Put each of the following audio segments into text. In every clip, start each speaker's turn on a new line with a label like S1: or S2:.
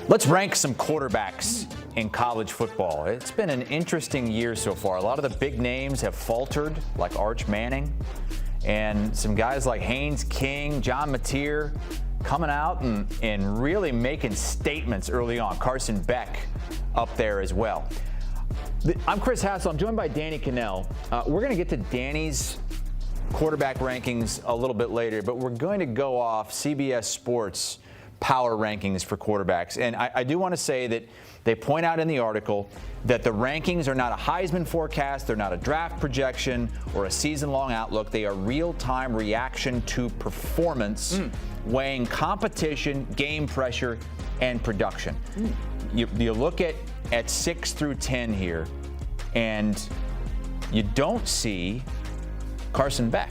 S1: Let's rank some quarterbacks in college football. It's been an interesting year so far. A lot of the big names have faltered, like Arch Manning, and some guys like Haynes, King, John Mateer coming out and really making statements early on. Carson Beck up there as well. I'm Chris Hassel. I'm joined by Danny Kannell. We're going to get to Danny's quarterback rankings a little bit later, but we're going to go off CBS Sports power rankings for quarterbacks. And I do want to say that they point out in the article that the rankings are not a Heisman forecast, they're not a draft projection or a season-long outlook. They are real-time reaction to performance, weighing competition, game pressure, and production. You look at 6 through 10 here, and you don't see Carson Beck.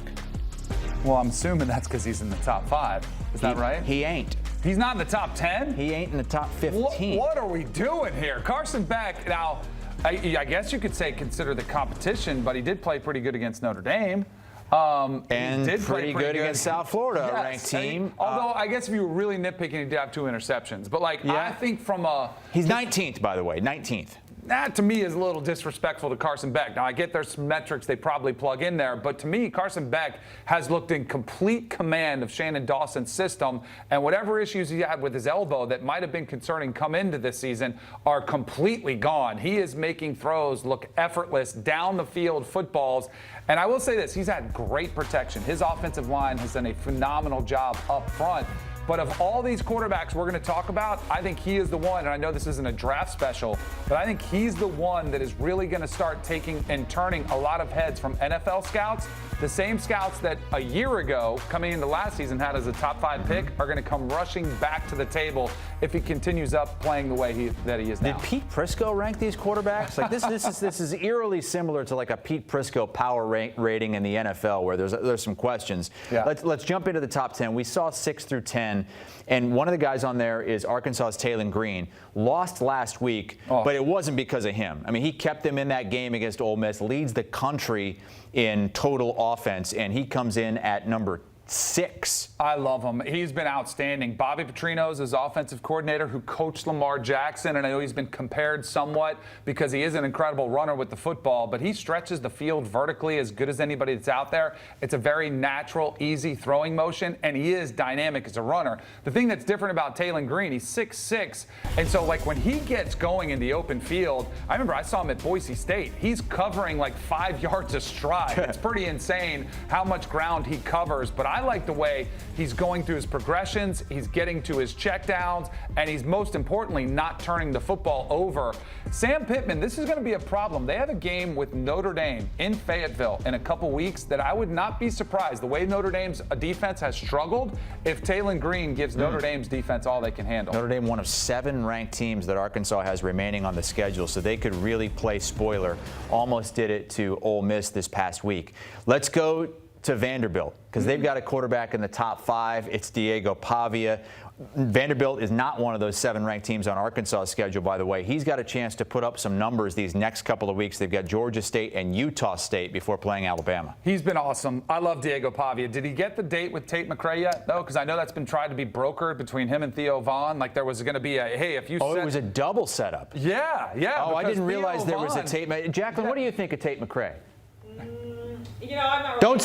S2: Well, I'm assuming that's because he's in the top 5. Is that right?
S1: He ain't.
S2: He's not in the top 10?
S1: He ain't in the top 15.
S2: What are we doing here? Carson Beck, now, I guess you could say consider the competition, but he did play pretty good against Notre Dame.
S1: And did pretty good against South Florida,
S2: yes,
S1: ranked team.
S2: Although, I guess if you were really nitpicking, he did have 2 interceptions. But, I think from a...
S1: He's 19th, by the way, 19th.
S2: That, to me, is a little disrespectful to Carson Beck. Now, I get there's some metrics they probably plug in there, but to me, Carson Beck has looked in complete command of Shannon Dawson's system, and whatever issues he had with his elbow that might have been concerning come into this season are completely gone. He is making throws look effortless, down the field footballs, and I will say this, he's had great protection. His offensive line has done a phenomenal job up front. But of all these quarterbacks we're going to talk about, I think he is the one, and I know this isn't a draft special, but I think he's the one that is really going to start taking and turning a lot of heads from NFL scouts. The same scouts that a year ago, coming into last season, had as a top 5 pick are going to come rushing back to the table if he continues up playing the way that he is now.
S1: Did Pete Prisco rank these quarterbacks? Like this is eerily similar to like a Pete Prisco power rating in the NFL where there's some questions.
S2: Yeah.
S1: Let's jump into the top 10. We saw 6 through 10, and one of the guys on there is Arkansas's Taylen Green. Lost last week, but it wasn't because of him. I mean, he kept them in that game against Ole Miss, leads the country in total offense, and he comes in at number 6.
S2: I love him. He's been outstanding. Bobby Petrino's his offensive coordinator who coached Lamar Jackson, and I know he's been compared somewhat because he is an incredible runner with the football, but he stretches the field vertically as good as anybody that's out there. It's a very natural, easy throwing motion, and he is dynamic as a runner. The thing that's different about Taylen Green, he's 6'6", and so when he gets going in the open field, I remember I saw him at Boise State. He's covering 5 yards a stride. It's pretty insane how much ground he covers, but I like the way he's going through his progressions, he's getting to his checkdowns, and he's most importantly not turning the football over. Sam Pittman, this is going to be a problem. They have a game with Notre Dame in Fayetteville in a couple weeks that I would not be surprised. The way Notre Dame's defense has struggled, if Taylen Green gives Notre Dame's defense all they can handle.
S1: Notre Dame, one of 7 ranked teams that Arkansas has remaining on the schedule, so they could really play spoiler. Almost did it to Ole Miss this past week. Let's go to Vanderbilt, because they've got a quarterback in the top 5. It's Diego Pavia. Vanderbilt is not one of those 7 ranked teams on Arkansas' schedule, by the way. He's got a chance to put up some numbers these next couple of weeks. They've got Georgia State and Utah State before playing Alabama.
S2: He's been awesome. I love Diego Pavia. Did he get the date with Tate McRae yet? No, because I know that's been tried to be brokered between him and Theo Vaughn. There was going to be if you
S1: it was a double setup.
S2: Yeah.
S1: Oh, I didn't realize there was a Tate. Jacqueline, what do you think of Tate McRae?
S3: I'm not
S1: Don't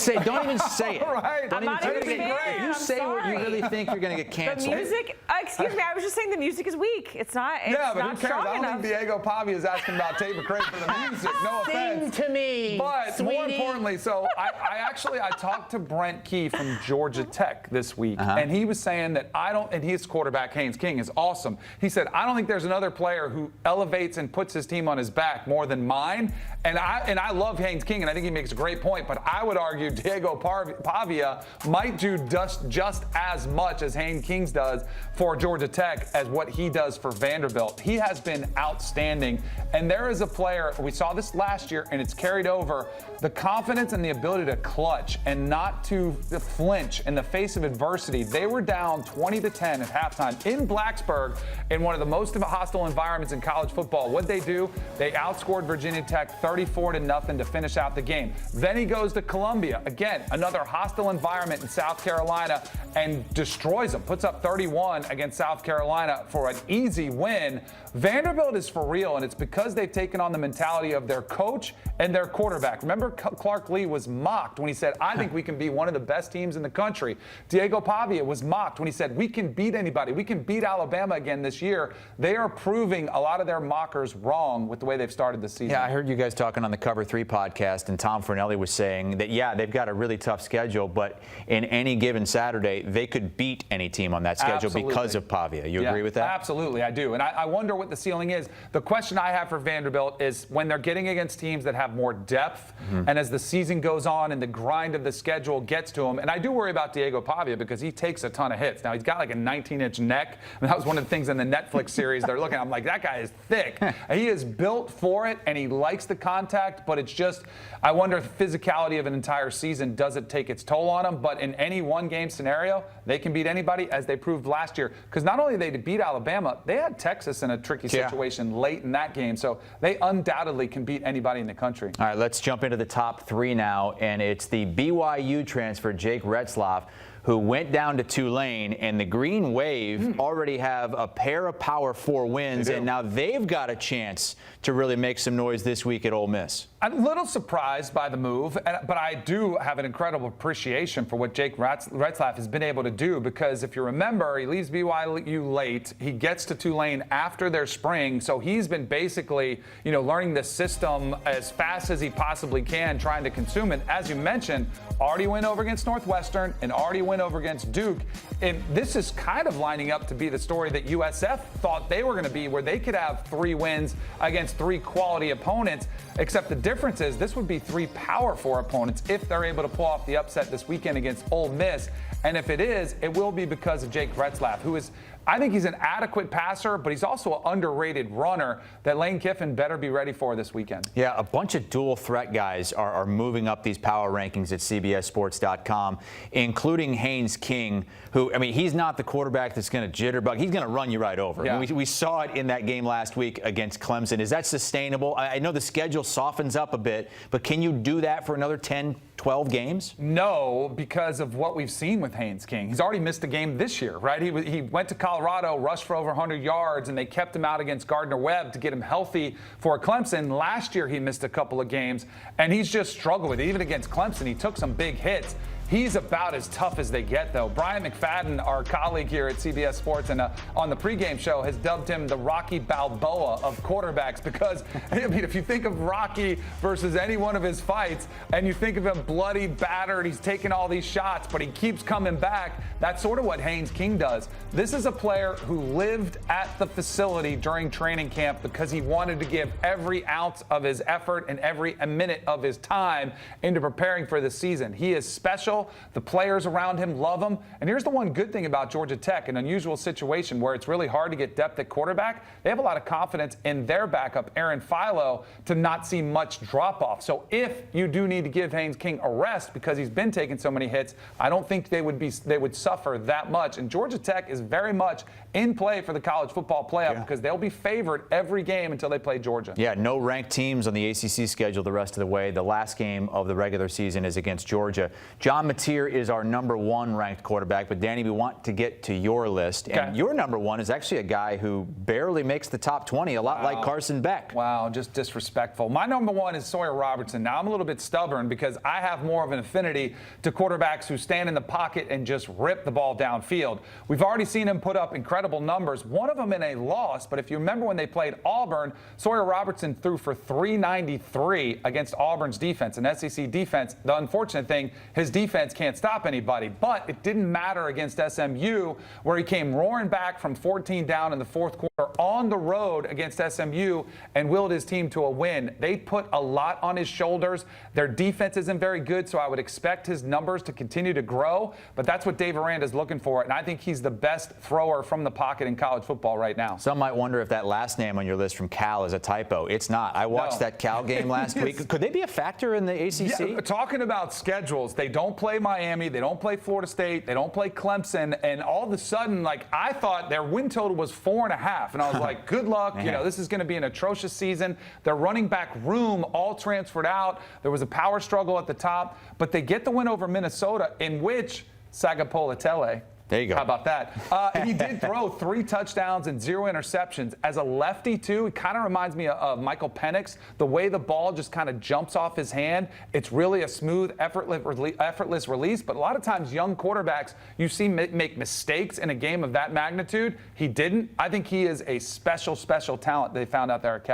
S1: even say it.
S2: Right.
S3: I'm not even
S1: If you say what you really think, you're going to get canceled.
S3: The music, excuse me, I was just saying the music is weak. It's not
S2: but
S3: not
S2: who cares?
S3: strong
S2: I don't
S3: enough.
S2: think Diego Pavia is asking about Tate McRae for the music. No offense.
S1: Sing to me,
S2: But
S1: sweetie.
S2: more importantly, so I talked to Brent Key from Georgia Tech this week, and he was saying that and his quarterback, Haynes King, is awesome. He said, I don't think there's another player who elevates and puts his team on his back more than mine. And I love Haynes King, and I think he makes a great point, but I would argue Diego Pavia might do just as much as Haynes King does for Georgia Tech as what he does for Vanderbilt. He has been outstanding, and there is a player, we saw this last year, and it's carried over, the confidence and the ability to clutch and not to flinch in the face of adversity. They were down 20-10 at halftime in Blacksburg in one of the most hostile environments in college football. What'd they do? They outscored Virginia Tech 34-0 to finish out the game. Then he goes goes to Columbia. Again, another hostile environment in South Carolina, and destroys them. Puts up 31 against South Carolina for an easy win. Vanderbilt is for real, and it's because they've taken on the mentality of their coach and their quarterback. Remember, Clark Lee was mocked when he said, I think we can be one of the best teams in the country. Diego Pavia was mocked when he said, we can beat anybody. We can beat Alabama again this year. They are proving a lot of their mockers wrong with the way they've started the season.
S1: Yeah, I heard you guys talking on the Cover 3 podcast, and Tom Fornelli was saying that, yeah, they've got a really tough schedule, but in any given Saturday, they could beat any team on that schedule. Absolutely. Because of Pavia. You agree with that?
S2: Absolutely, I do. And I wonder what the ceiling is. The question I have for Vanderbilt is when they're getting against teams that have more depth, and as the season goes on and the grind of the schedule gets to them, and I do worry about Diego Pavia because he takes a ton of hits. Now, he's got like a 19-inch neck, and that was one of the things in the Netflix series they're looking at. I'm like, that guy is thick. He is built for it, and he likes the contact, but it's just, I wonder if the physicality of an entire season doesn't take its toll on him. But in any one-game scenario, they can beat anybody, as they proved last year. Because not only did they beat Alabama, they had Texas in a tricky situation late in that game. So they undoubtedly can beat anybody in the country. All
S1: right, let's jump into the top 3 now, and it's the BYU transfer, Jake Retzlaff, who went down to Tulane, and the Green Wave already have a pair of Power 4 wins, and now they've got a chance to really make some noise this week at Ole Miss.
S2: I'm a little surprised by the move, but I do have an incredible appreciation for what Jake Retzlaff has been able to do, because if you remember, he leaves BYU late. He gets to Tulane after their spring, so he's been basically, learning the system as fast as he possibly can, trying to consume it. As you mentioned, already went over against Northwestern and already went over against Duke. And this is kind of lining up to be the story that USF thought they were going to be, where they could have 3 wins against 3 quality opponents, except the difference is this would be 3 Power 4 opponents if they're able to pull off the upset this weekend against Ole Miss. And if it is, it will be because of Jake Retzlaff, who is, I think he's an adequate passer, but he's also an underrated runner that Lane Kiffin better be ready for this weekend.
S1: Yeah, a bunch of dual threat guys are moving up these power rankings at CBSSports.com, including Haynes King, who, he's not the quarterback that's going to jitterbug. He's going to run you right over.
S2: Yeah.
S1: We saw it in that game last week against Clemson. Is that sustainable? I know the schedule softens up a bit, but can you do that for another 10, 12 games?
S2: No, because of what we've seen with Haynes King. He's already missed a game this year, right? He went to Colorado, rushed for over 100 yards, and they kept him out against Gardner-Webb to get him healthy for Clemson. Last year, he missed a couple of games, and he's just struggled with it. Even against Clemson, he took some big hits. He's about as tough as they get, though. Brian McFadden, our colleague here at CBS Sports and on the pregame show, has dubbed him the Rocky Balboa of quarterbacks because, if you think of Rocky versus any one of his fights and you think of him bloody, battered, he's taking all these shots, but he keeps coming back, that's sort of what Haynes King does. This is a player who lived at the facility during training camp because he wanted to give every ounce of his effort and every minute of his time into preparing for the season. He is special. The players around him love him. And here's the one good thing about Georgia Tech, an unusual situation where it's really hard to get depth at quarterback. They have a lot of confidence in their backup, Aaron Philo, to not see much drop-off. So if you do need to give Haynes King a rest because he's been taking so many hits, I don't think they would suffer that much. And Georgia Tech is very much in play for the college football playoff because they'll be favored every game until they play Georgia. Yeah,
S1: no ranked teams on the ACC schedule the rest of the way. The last game of the regular season is against Georgia. John Mateer is our #1 ranked quarterback, but Danny, we want to get to your list. Okay. And your #1 is actually a guy who barely makes the top 20, a lot like Carson Beck.
S2: Wow, just disrespectful. My #1 is Sawyer Robertson. Now, I'm a little bit stubborn because I have more of an affinity to quarterbacks who stand in the pocket and just rip the ball downfield. We've already seen him put up incredible numbers, one of them in a loss, but if you remember when they played Auburn, Sawyer Robertson threw for 393 against Auburn's defense, an SEC defense. The unfortunate thing, his defense can't stop anybody, but it didn't matter against SMU, where he came roaring back from 14 down in the fourth quarter on the road against SMU and willed his team to a win. They put a lot on his shoulders. Their defense isn't very good, so I would expect his numbers to continue to grow, but that's what Dave Aranda's looking for, and I think he's the best thrower from the the pocket in college football right now.
S1: Some might wonder if that last name on your list from Cal is a typo. It's not. I watched that Cal game last week. Could they be a factor in the ACC?
S2: Yeah, talking about schedules, they don't play Miami, they don't play Florida State, they don't play Clemson, and all of a sudden, like, I thought their win total was 4.5, and I was like, good luck. You know, this is going to be an atrocious season. Their running back room all transferred out. There was a power struggle at the top, but they get the win over Minnesota, in which Sagapolutele,
S1: there you go.
S2: how about that? He did throw 3 touchdowns and 0 interceptions. As a lefty, too, it kind of reminds me of Michael Penix. The way the ball just kind of jumps off his hand, it's really a smooth, effortless release. But a lot of times, young quarterbacks, you see make mistakes in a game of that magnitude. He didn't. I think he is a special, special talent they found out there at Cal.